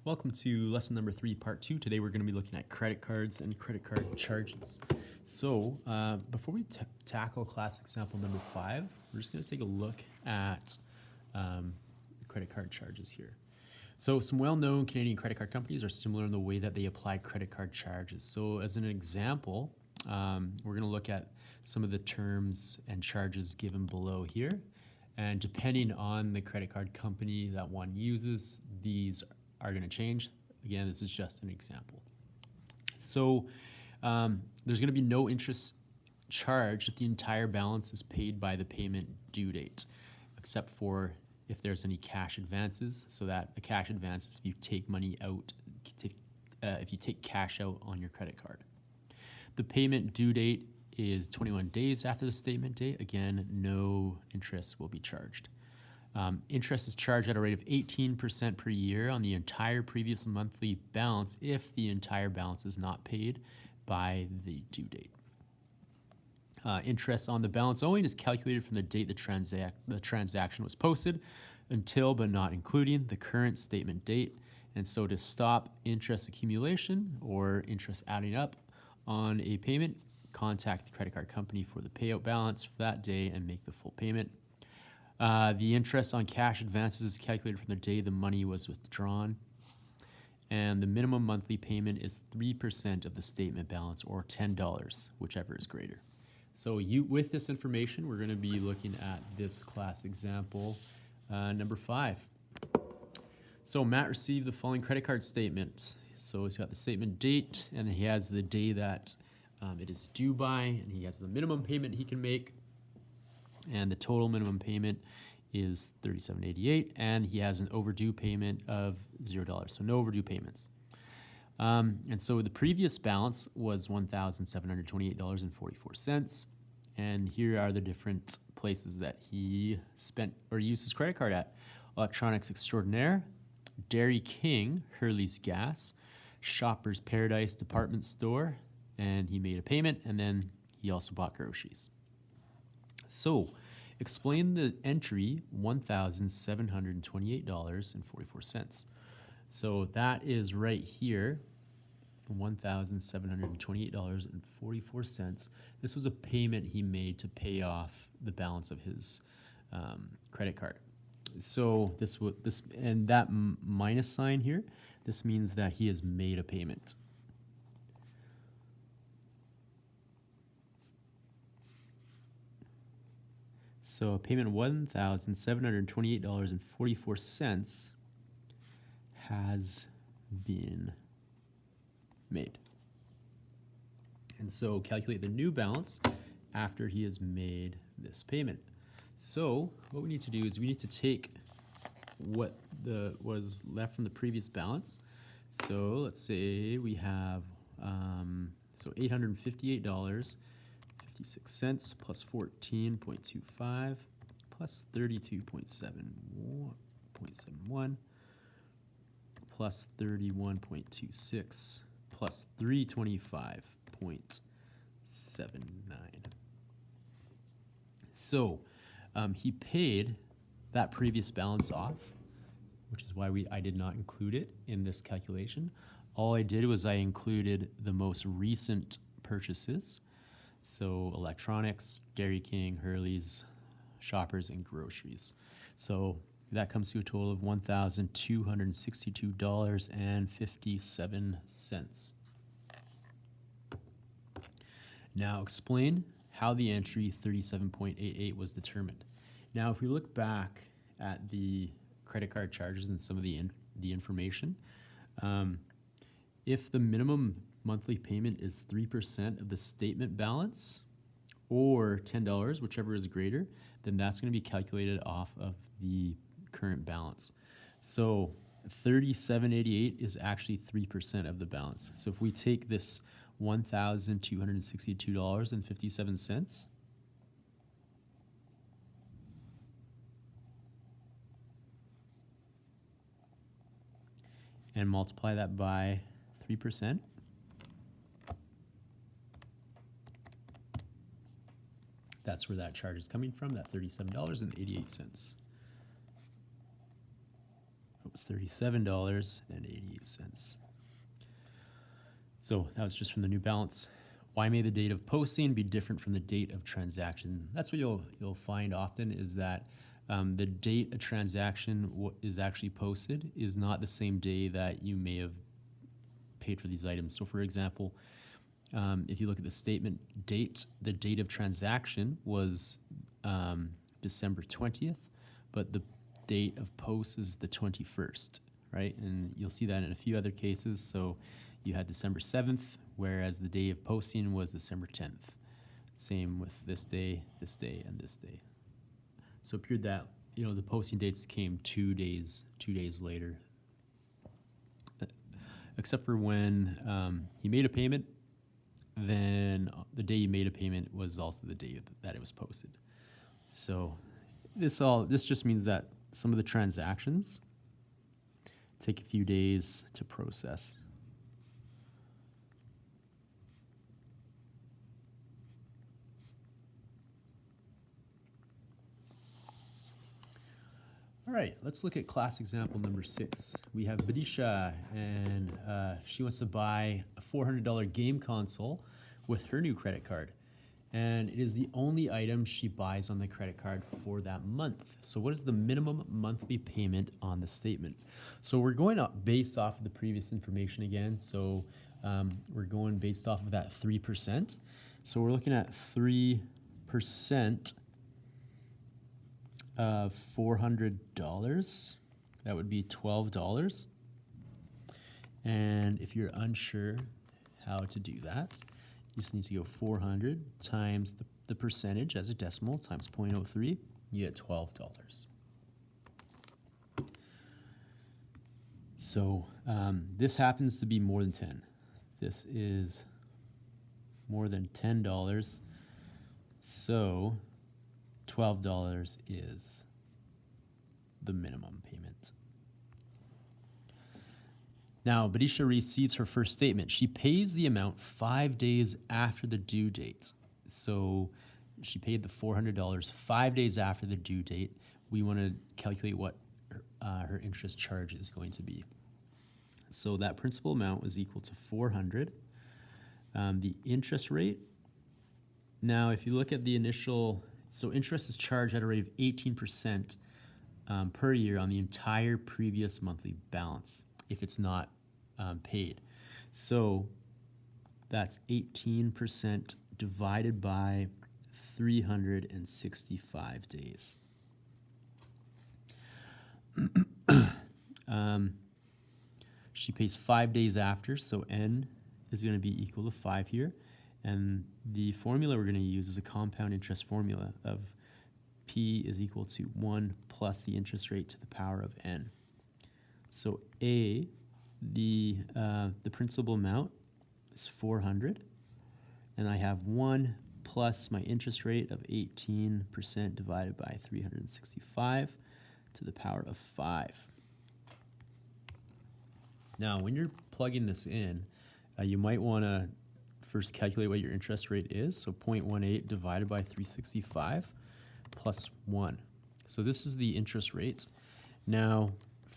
Welcome to lesson number 3, part 2. Today we're going to be looking at credit cards and credit card charges. So before we tackle class example number 5, we're just going to take a look at credit card charges here. So some well-known Canadian credit card companies are similar in the way that they apply credit card charges. So as an example, we're going to look at some of the terms and charges given below here. And depending on the credit card company that one uses, these are going to change. Again, this is just an example. So there's going to be no interest charged if the entire balance is paid by the payment due date, except for if there's any cash advances. So that the cash advances, if you take money out, if you take cash out on your credit card. The payment due date is 21 days after the statement date. Again, no interest will be charged. Interest is charged at a rate of 18% per year on the entire previous monthly balance if the entire balance is not paid by the due date. Interest on the balance owing is calculated from the date the transaction was posted until but not including the current statement date. And so to stop interest accumulation or interest adding up on a payment, contact the credit card company for the payout balance for that day and make the full payment. The interest on cash advances is calculated from the day the money was withdrawn. And the minimum monthly payment is 3% of the statement balance, or $10, whichever is greater. So with this information, we're going to be looking at this class example number 5. So Matt received the following credit card statement. So he's got the statement date, and he has the day that it is due by, and he has the minimum payment he can make. And the total minimum payment is $37.88, and he has an overdue payment of $0, so no overdue payments. And so the previous balance was $1,728.44, and here are the different places that he spent or used his credit card at: Electronics Extraordinaire, Dairy King, Hurley's Gas, Shoppers Paradise Department Store, and he made a payment, and then he also bought groceries. So, explain the entry $1,728.44. So that is right here, $1,728.44. This was a payment he made to pay off the balance of his credit card. So this and that minus sign here, this means that he has made a payment. So a payment of $1,728.44 has been made. And so calculate the new balance after he has made this payment. So what we need to do is we need to take what was left from the previous balance. So let's say we have so $858.56 plus 14.25 plus 32.71 plus 31.26 plus 325.79. So he paid that previous balance off, which is why I did not include it in this calculation. All I did was I included the most recent purchases. So electronics, Dairy King, Hurley's, Shoppers, and groceries. So that comes to a total of $1,262.57. Now explain how the entry 37.88 was determined. Now if we look back at the credit card charges and some of the information, if the minimum monthly payment is 3% of the statement balance or $10, whichever is greater, then that's going to be calculated off of the current balance. So $37.88 is actually 3% of the balance. So if we take this $1,262.57 and multiply that by 3%, that's where that charge is coming from, that $37.88. It was $37.88. So that was just from the new balance. Why may the date of posting be different from the date of transaction? That's what you'll find often is that the date a transaction is actually posted is not the same day that you may have paid for these items. So for example, if you look at the statement date, the date of transaction was December 20th, but the date of post is the 21st, right? And you'll see that in a few other cases. So you had December 7th, whereas the day of posting was December 10th. Same with this day, and this day. So it appeared that, you know, the posting dates came 2 days later. Except for when he made a payment, then the day you made a payment was also the day that it was posted. So this just means that some of the transactions take a few days to process. All right, let's look at class example number 6. We have Badisha, and she wants to buy a $400 game console with her new credit card. And it is the only item she buys on the credit card for that month. So what is the minimum monthly payment on the statement? So we're going up based off of the previous information again. So we're going based off of that 3%. So we're looking at 3% of $400. That would be $12. And if you're unsure how to do that, you just need to go 400 times the percentage as a decimal times 0.03, you get $12. So this happens to be more than 10. This is more than $10. So $12 is the minimum payment. Now, Badisha receives her first statement. She pays the amount 5 days after the due date. So she paid the $400 5 days after the due date. We want to calculate what her interest charge is going to be. So that principal amount was equal to 400. The interest rate, now if you look at the initial, so interest is charged at a rate of 18% per year on the entire previous monthly balance if it's not paid. So that's 18% divided by 365 days. She pays 5 days after, so n is going to be equal to 5 here. And the formula we're going to use is a compound interest formula of P is equal to 1 plus the interest rate to the power of n. So A, the principal amount is 400, and I have 1 plus my interest rate of 18% divided by 365 to the power of 5. Now, when you're plugging this in, you might want to first calculate what your interest rate is. So 0.18 divided by 365 plus 1. So this is the interest rate. Now,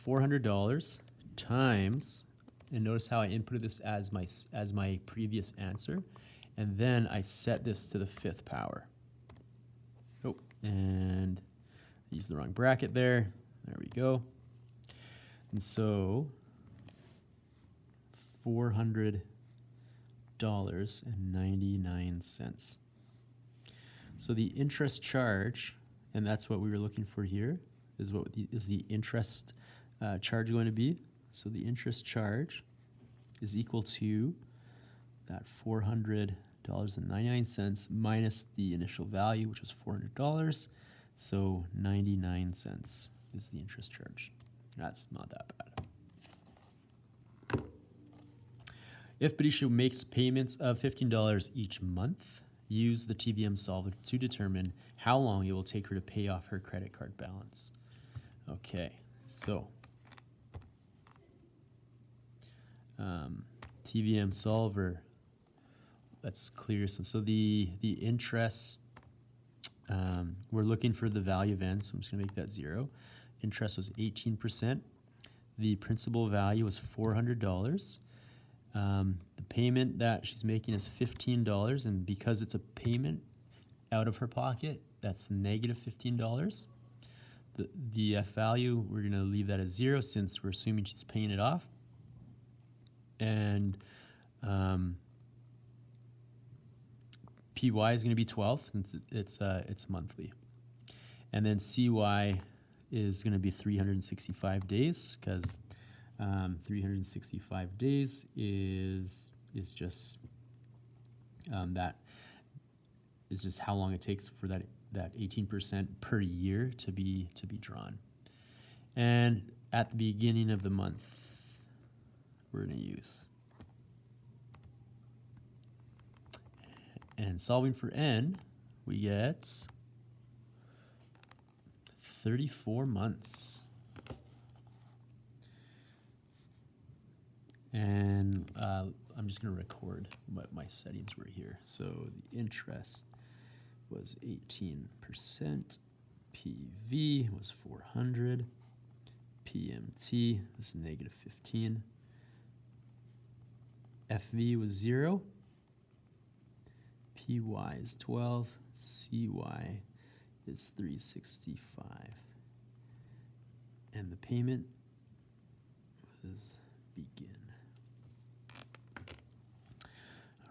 $400 times, and notice how I inputted this as my previous answer, and then I set this to the 5th power. Oh, and I used the wrong bracket there. There we go. And so $400.99. So the interest charge, and that's what we were looking for here, is what is the interest charge going to be. So the interest charge is equal to that $400.99 minus the initial value, which was $400. So 99 cents is the interest charge. That's not that bad. If Badisha makes payments of $15 each month, use the TVM solver to determine how long it will take her to pay off her credit card balance. Okay, so TVM solver, that's clear. So the interest, we're looking for the value of n, so I'm just gonna make that 0. Interest was 18%. The principal value was $400. The payment that she's making is $15, and because it's a payment out of her pocket, that's negative $15. The F value, we're going to leave that at 0 since we're assuming she's paying it off. And PY is going to be 12 since it's monthly. And then CY is going to be 365 days because 365 days is just that is just how long it takes for that 18% per year to be drawn. And at the beginning of the month, we're going to use. And solving for n, we get 34 months. And I'm just going to record what my settings were here. So the interest was 18%, PV was 400, PMT was negative 15, FV was 0, PY is 12, CY is 365, and the payment was begin.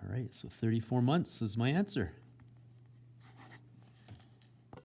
All right, so 34 months is my answer.